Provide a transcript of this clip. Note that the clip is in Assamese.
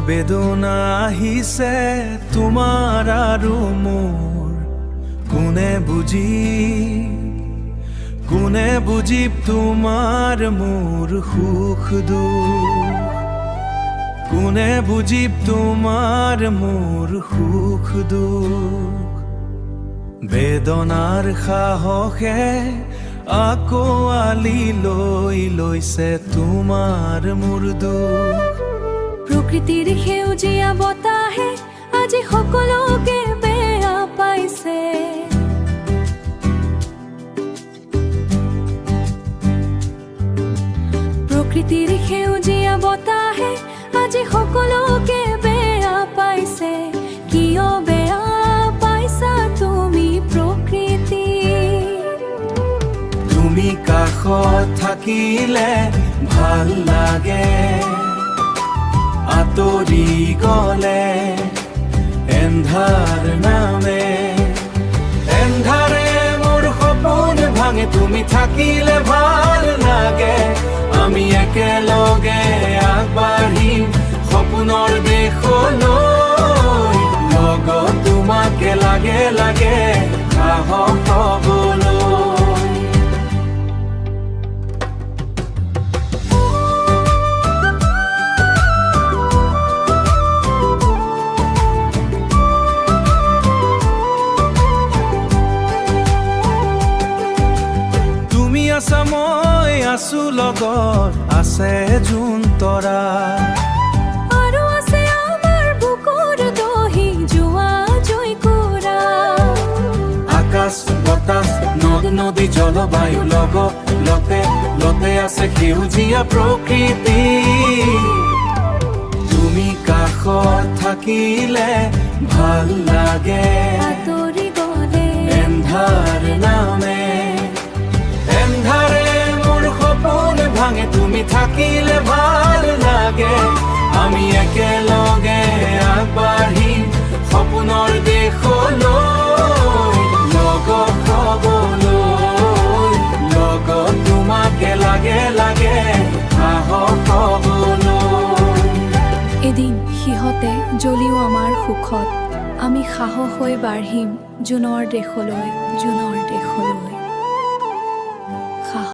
বেদনা আহিছে তোমাৰ আৰু মোৰ, কোনে বুজি তোমাৰ মোৰ সুখ দুখ, কোনে বুজি তোমাৰ মোৰ সুখ দুখ। বেদনাৰ সাহসে আকোৱালি লৈছে তোমাৰ মোৰ দুখ। প্ৰকৃতিৰ সেউজীয়া বতাহে আজি সকলোকে বেয়া পাইছে। প্ৰকৃতিৰ সেউজীয়া বতাহে আজি সকলোকে বেয়া পাইছে। কিয় বেয়া পাইছা তুমি প্ৰকৃতি? তুমি কাষত থাকিলে ভাল লাগে, আঁতৰি গলে এন্ধাৰ নামে। এন্ধাৰে মোৰ সপোন ভাঙে, তুমি থাকিলে ভাল লাগে। আমি একেলগে আগবাঢ়িম সপোনৰ দেশলৈ, লগত তোমাকে লাগে লাগে সাহস হ'বলৈ। আছা মই আছো লগত, আছে জোন তৰা, আৰু আছে আমাৰ বুকুৰ দহি জোৱা জয়কুৰা। আকাশ বতাহ নদ নদী জলবায়ু লগতে আছে সেউজীয়া প্ৰকৃতি। তুমি কাষত থাকিলে ভাল লাগে, আঁতৰি গলে এন্ধাৰ নামে। এন্ধাৰে মোৰ সপোন ভাঙে, তুমি থাকিলে ভাল লাগে। আমি একেলগে আগবাঢ়িম সপোনৰ দেশলৈ, লগত হ'বলৈ, লগত তোমাকে লাগে লাগে সাহস হ'বলৈ। এদিন সিহঁতে জ্বলিও আমাৰ সুখত, আমি সাহস হৈ বাঢ়িম জোনৰ দেশলৈ, জোনৰ দেশলৈ।